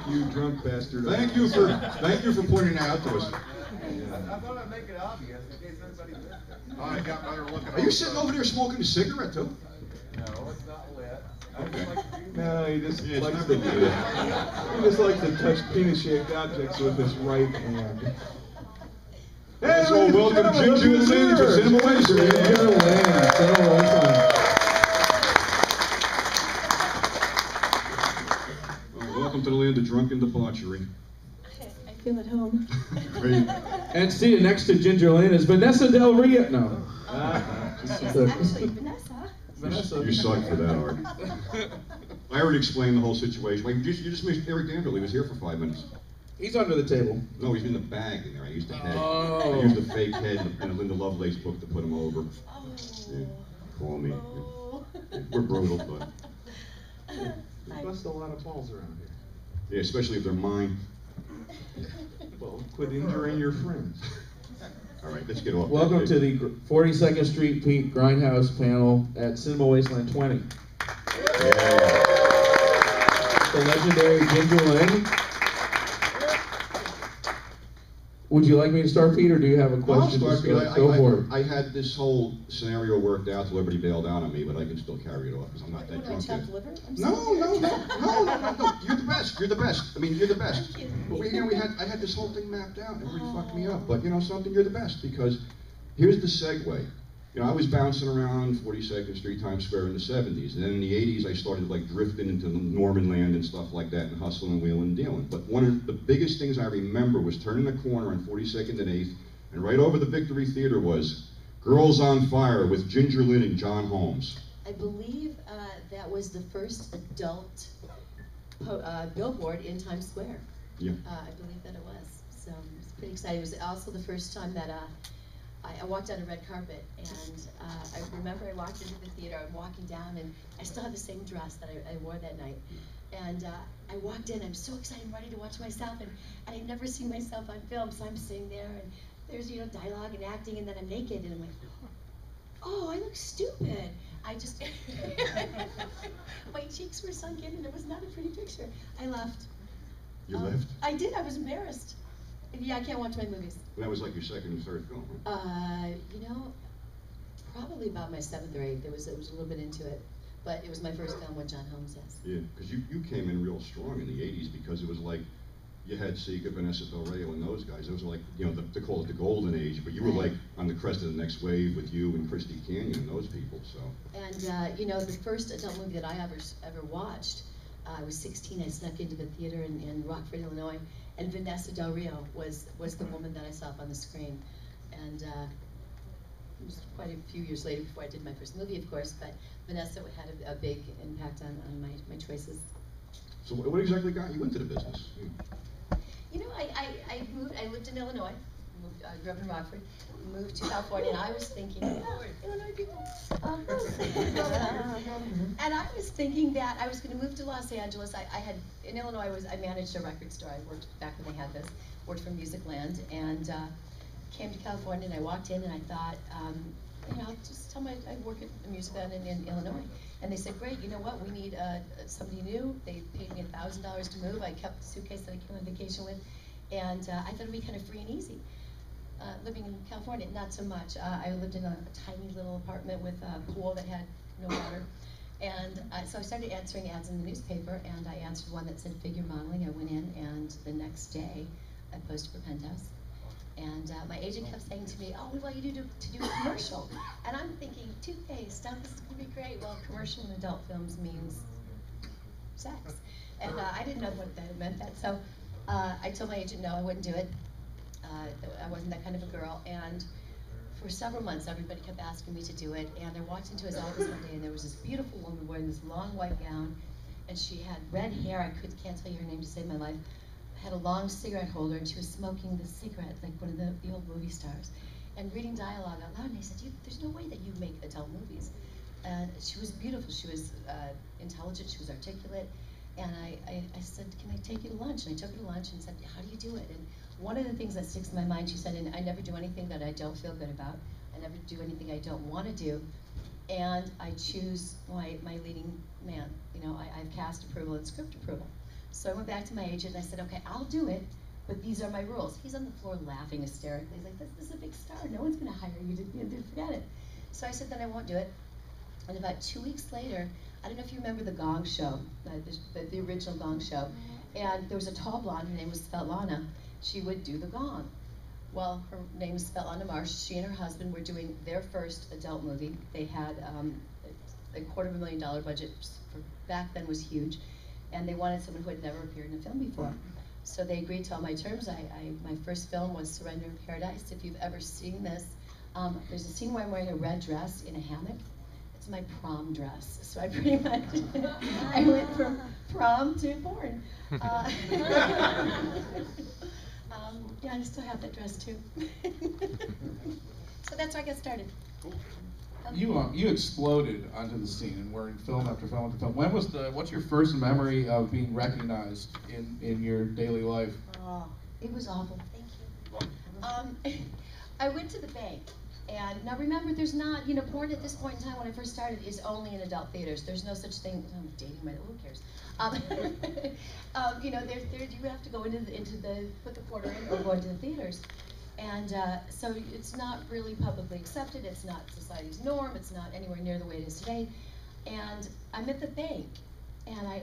You drunk bastard. Thank you for pointing that out to us. I thought I'd make it obvious in case everybody missed it. I got better looking. Are you sitting over there smoking a cigarette too? No, it's not lit. No, he just Yeah, it's likes not to big do deal. it. He just likes to touch penis-shaped objects with his right hand. Hey, So ladies and welcome gentlemen, Ginger Lynn to Cinema Wasteland. Ginger Lynn, Cinema Wasteland. Welcome to the land of drunken debauchery. I feel at home. Great. And seated next to Ginger Lynn is Vanessa Del Rio. No. She's actually Vanessa. You suck for that, Art. I already explained the whole situation. Like, you just missed Eric Danville. He was here for 5 minutes. He's under the table. No, he's in the bag in there. I used a head. Oh. I used a fake head in a Linda Lovelace book to put him over. Oh. Yeah, call me. Oh. We're brutal, but We bust a lot of balls around here. yeah, especially if they're mine. Well, quit injuring your friends. All right, let's get off. Welcome that. to the 42nd Street Pete Grindhouse panel at Cinema Wasteland 20. Yeah. The legendary Ginger Lynn. Would you like me to start, Pete, or do you have a question? I'll start, Just go for it. I had this whole scenario worked out till everybody bailed out on me, but I can still carry it off because I'm not that What, drunk chopped yet. liver? I'm No, sorry. no. You're the best. You're the best. I mean, you're the best. Thank you. But I had this whole thing mapped out, and everybody fucked me up. But you know something? You're the best because here's the segue. You know, I was bouncing around 42nd Street, Times Square in the 70s, and then in the 80s I started like drifting into Norman Land and stuff like that, and hustling and wheeling and dealing. But one of the biggest things I remember was turning the corner on 42nd and 8th, and right over the Victory Theater was Girls on Fire with Ginger Lynn and John Holmes. I believe that was the first adult billboard in Times Square. Yeah. I believe that it was. So it was pretty exciting. It was also the first time that I walked on a red carpet, and I remember I walked into the theater. I'm walking down, and I still have the same dress that I wore that night. And I walked in. I'm so excited, I'm ready to watch myself, and I'd never seen myself on film. So I'm sitting there, and there's dialogue and acting, and then I'm naked, and I'm like, oh, I look stupid. I just my cheeks were sunk in, and it was not a pretty picture. I left. You left? I did. I was embarrassed. Yeah, I can't watch my movies. That was like your second or third film, huh? Probably about my 7th or 8th. It was a little bit into it, but it was my first film with John Holmes. Yes. Yeah, because you came in real strong in the 80s because it was like, you had Sika, Vanessa Del Rio, and those guys. Those were like, they call it the golden age, but you were like on the crest of the next wave with you and Christy Canyon and those people, so. And, the first adult movie that I ever watched, I was 16, I snuck into the theater in Rockford, Illinois, and Vanessa Del Rio was the woman that I saw up on the screen. And it was quite a few years later before I did my first movie, of course, but Vanessa had a big impact on my choices. So what exactly got you into the business? I moved. I lived in Illinois. I grew up in Rockford. Moved to California, and I was thinking, Illinois people. And I was thinking that I was going to move to Los Angeles. I had in Illinois. I managed a record store. I worked back when they had this. Worked for Musicland, and came to California. And I walked in, and I thought, I'll just tell them I work at a music band in Illinois. And they said, great, you know what, we need somebody new. They paid me $1,000 to move. I kept the suitcase that I came on vacation with. And I thought it'd be kind of free and easy. Living in California, not so much. I lived in a tiny little apartment with a pool that had no water. And so I started answering ads in the newspaper, and I answered one that said figure modeling. I went in, and the next day, I posted for Penthouse. And my agent kept saying to me, oh, we want you to do a commercial. And I'm thinking, toothpaste, stuff, this is going to be great. Well, commercial in adult films means sex. And I didn't know what that meant. So I told my agent, no, I wouldn't do it. I wasn't that kind of a girl. And for several months, everybody kept asking me to do it. And I walked into his office one day, and there was this beautiful woman wearing this long white gown. And she had red hair. I can't tell you her name to save my life. Had a long cigarette holder, and she was smoking the cigarette like one of the old movie stars, and reading dialogue out loud. And I said, there's no way that you make adult movies. And she was beautiful. She was intelligent. She was articulate. And I said, can I take you to lunch? And I took her to lunch and said, how do you do it? And one of the things that sticks in my mind, she said, and I never do anything that I don't feel good about. I never do anything I don't want to do. And I choose my leading man. I have cast approval and script approval. So I went back to my agent and I said, okay, I'll do it, but these are my rules. He's on the floor laughing hysterically. He's like, this is a big star. No one's going to hire you to forget it. So I said, then I won't do it. And about 2 weeks later, I don't know if you remember the Gong Show, the original Gong Show. And there was a tall blonde, her name was Svetlana. She would do the gong. Well, her name is Svetlana Marsh. She and her husband were doing their first adult movie. They had a $250,000 budget, for back then was huge, and they wanted someone who had never appeared in a film before. So they agreed to all my terms. My first film was Surrender in Paradise. If you've ever seen this, there's a scene where I'm wearing a red dress in a hammock. It's my prom dress. So I pretty much, I went from prom to porn. Yeah, I still have that dress too. So that's where I got started. You exploded onto the scene and were in film after film after film. What's your first memory of being recognized in your daily life? Oh, it was awful. Thank you. I went to the bank, and now remember, there's not, porn at this point in time when I first started is only in adult theaters. There's no such thing. I'm dating my, who cares? You have to go put the quarter in or go into the theaters. And so it's not really publicly accepted, it's not society's norm, it's not anywhere near the way it is today. And I'm at the bank, and I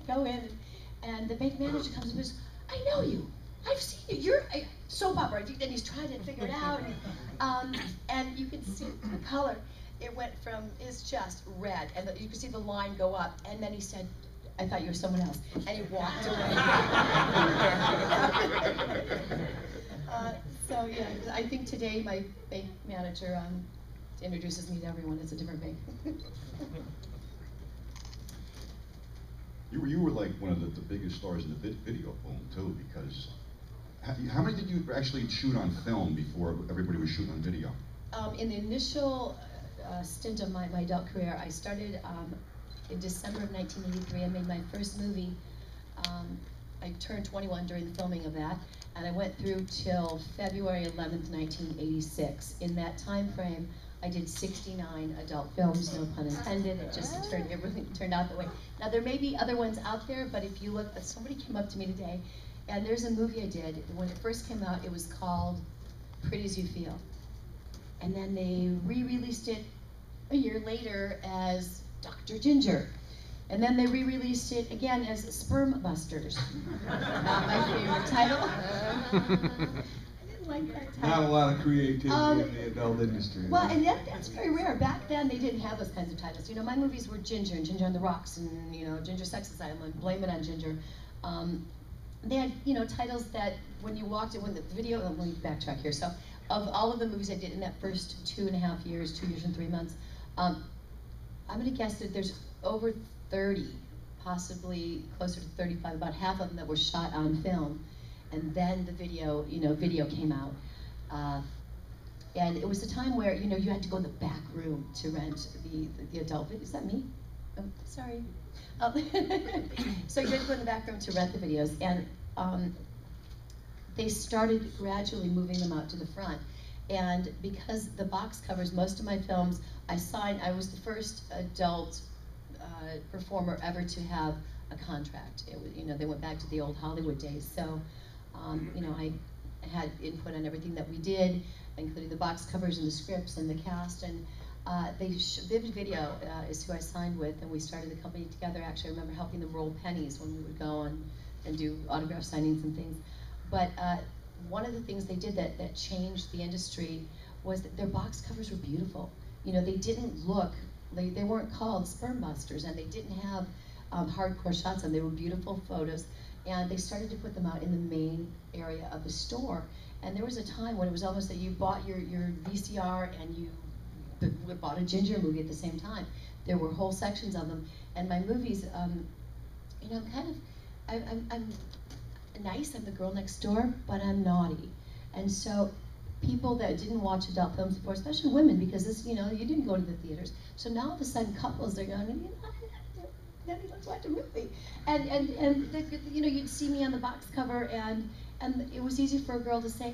go in, and the bank manager comes and goes, I know you, I've seen you, you're a soap opera, and he's trying to figure it out. And you can see the color, it went from his chest red, and you can see the line go up, and then he said, I thought you were someone else, and he walked away. So yeah, I think today my bank manager introduces me to everyone. It's a different bank. You were like one of the biggest stars in the video boom too, because how many did you actually shoot on film before everybody was shooting on video? In the initial stint of my adult career, I started in December of 1983. I made my first movie. I turned 21 during the filming of that, and I went through till February 11th, 1986. In that time frame, I did 69 adult films, no pun intended. Everything turned out that way. Now there may be other ones out there, but if you look, somebody came up to me today, and there's a movie I did. When it first came out, it was called Pretty as You Feel. And then they re-released it a year later as Dr. Ginger. And then they re-released it again as Sperm Busters. Not my favorite title. I didn't like that title. Not a lot of creativity in the adult industry. Well, and that's very rare. Back then, they didn't have those kinds of titles. My movies were Ginger and Ginger on the Rocks and, Ginger Sex Asylum and Blame It on Ginger. They had, titles that when you walked in, when the video, let me backtrack here. So, of all of the movies I did in that first 2.5 years, 2 years and 3 months, I'm going to guess that there's over 30, possibly closer to 35, about half of them that were shot on film, and then the video, video came out. And it was a time where, you had to go in the back room to rent the adult video. Is that me? Oh, sorry. So you had to go in the back room to rent the videos, and they started gradually moving them out to the front. And because the box covers most of my films, I was the first adult performer ever to have a contract. It was, they went back to the old Hollywood days. So, I had input on everything that we did, including the box covers and the scripts and the cast. And Vivid Video is who I signed with, and we started the company together. Actually, I remember helping them roll pennies when we would go and do autograph signings and things. But one of the things they did that changed the industry was that their box covers were beautiful. They didn't look, they weren't called Sperm Busters, and they didn't have hardcore shots on them. They were beautiful photos, and they started to put them out in the main area of the store. And there was a time when it was almost that you bought your VCR and you bought a Ginger movie at the same time. There were whole sections of them, and my movies, I'm nice, I'm the girl next door, but I'm naughty. And so people that didn't watch adult films before, especially women, because this, you didn't go to the theaters. So now all of a sudden couples are going, Daddy, let's watch a movie. And you'd see me on the box cover, and it was easy for a girl to say,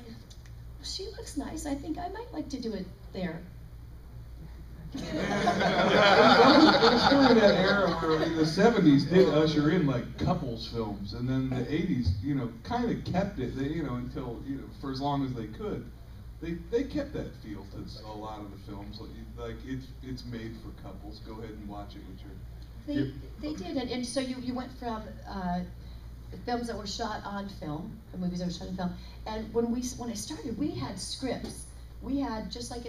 she looks nice, I think I might like to do it there. It was during that era where the 70s did usher in like couples films, and then the 80s, you know, kind of kept it, they, you know, until, you know, for as long as they could. They kept that feel to a lot of the films, like it's made for couples. Go ahead and watch it with your. They did, and so you went from films that were shot on film, movies that were shot on film, and when I started, we had scripts. We had, just like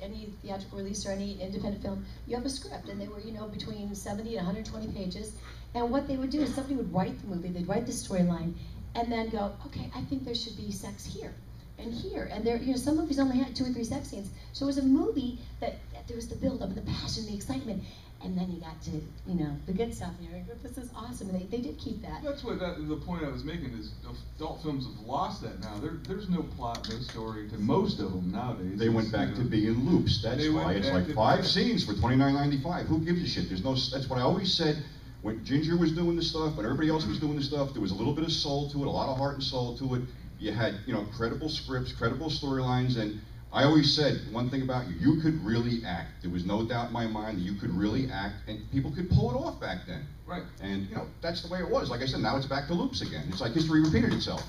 any theatrical release or any independent film, you have a script, and they were, you know, between 70 and 120 pages. And what they would do is somebody would write the movie, they'd write the storyline, and then go, okay, I think there should be sex here and here. And there, you know, some movies only had 2 or 3 sex scenes. So it was a movie that there was the build-up, the passion, the excitement. And then you got to, you know, the good stuff, and you're like, this is awesome, and they did keep that. That's what the point I was making is adult films have lost that now. There's no plot, no story to most of them nowadays. They went back to being loops. That's why it's like 5 scenes for $29.95. Who gives a shit? There's no. That's what I always said. When Ginger was doing the stuff, when everybody else was doing the stuff, there was a little bit of soul to it, a lot of heart and soul to it. You had, you know, credible scripts, credible storylines, and I always said one thing about you: you could really act. There was no doubt in my mind that you could really act, and people could pull it off back then. Right. And you know, that's the way it was. Like I said, now it's back to loops again. It's like history repeated itself.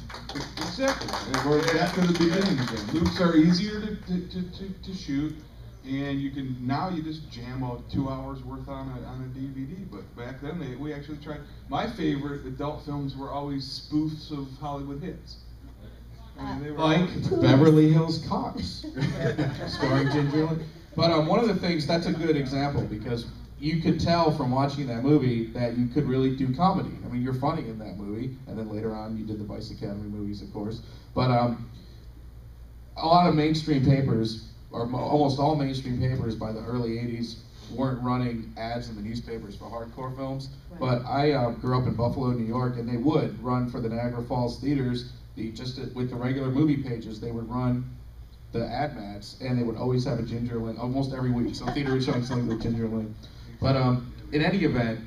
Exactly. And we're back to the beginning again. Loops are easier to shoot, and you can now you just jam out 2 hours worth on a DVD. But back then we actually tried. My favorite adult films were always spoofs of Hollywood hits. I mean, they were Like Beverly Hills Cops, starring Ginger Lynn. But one of the things, that's a good example, because you could tell from watching that movie that you could really do comedy. I mean, you're funny in that movie, and then later on you did the Vice Academy movies, of course. But a lot of mainstream papers, or almost all mainstream papers by the early 80s, weren't running ads in the newspapers for hardcore films. Right. But I grew up in Buffalo, New York, and they would run for the Niagara Falls theaters. With the regular movie pages, they would run the ad mats, and they would always have a Ginger Lynn almost every week. Some theater was showing something with Ginger Lynn. But in any event,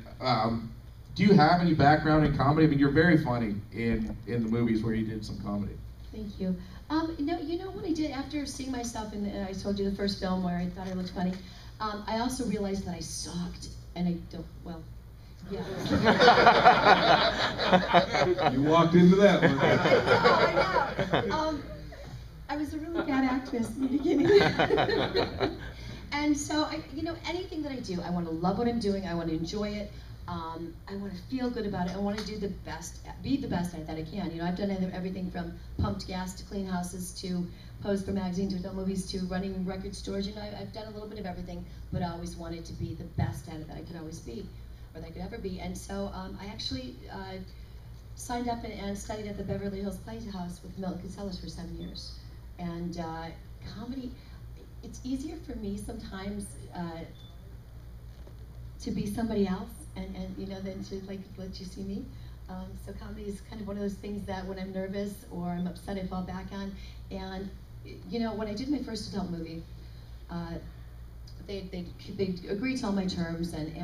do you have any background in comedy? I mean, you're very funny in the movies where you did some comedy. Thank you. No, you know what I did after seeing myself in I told you the first film where I thought I looked funny. I also realized that I sucked, and I don't. Well. Yeah. You walked into that one. I know. I was a really bad actress in the beginning. And so, you know, anything that I do, I want to love what I'm doing. I want to enjoy it. I want to feel good about it. I want to do the best, be the best at that I can. You know, I've done everything from pumped gas to clean houses to pose for magazines to film movies to running record stores. You know, I've done a little bit of everything, but I always wanted to be the best at it that I could always be. Or that I could ever be. And so I actually signed up and studied at the Beverly Hills Playhouse with Milton Sellers for 7 years. And comedy, it's easier for me sometimes to be somebody else and you know, than to like let you see me. So comedy is kind of one of those things that when I'm nervous or I'm upset, I fall back on. And you know, when I did my first adult movie, they agreed to all my terms, and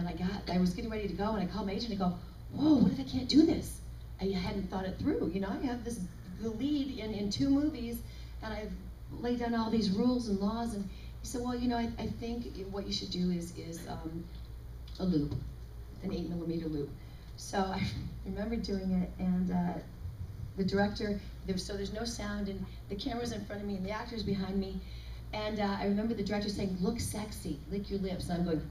I was getting ready to go, and I called my agent and I go, whoa, what if I can't do this? I hadn't thought it through. You know, I have the lead in 2 movies, and I've laid down all these rules and laws, and he said, well, you know, I think what you should do is a loop, an 8mm loop. So I remember doing it, and the director, there's no sound, and the camera's in front of me, and the actor's behind me. And I remember the director saying, look sexy, lick your lips. And I'm going,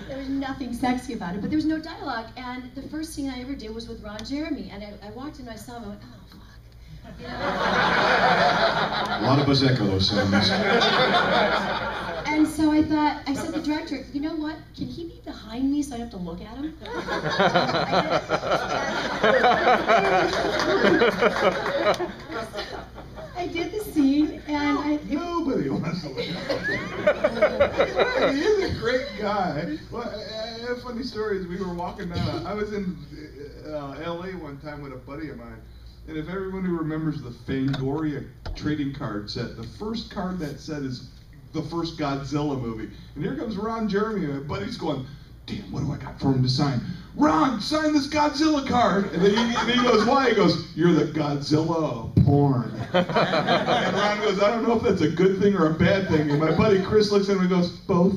there was nothing sexy about it, but there was no dialogue. And the first scene I ever did was with Ron Jeremy. And I walked in and I saw him, I went, oh, fuck. You know? A lot of us echo those sounds. And so I said to the director, you know what, can he be behind me so I don't have to look at him? I did the scene, and nobody wants to look at him. He is a great guy. Well, I have funny stories. We were walking down. I was in L.A. one time with a buddy of mine, and if everyone who remembers the Fangoria trading card set, the first card that set is the first Godzilla movie. And here comes Ron Jeremy, and my buddy's going, damn, what do I got for him to sign? Ron, sign this Godzilla card. And then he goes, why? He goes, you're the Godzilla of porn. And Ron goes, I don't know if that's a good thing or a bad thing. And my buddy Chris looks at him and goes, both.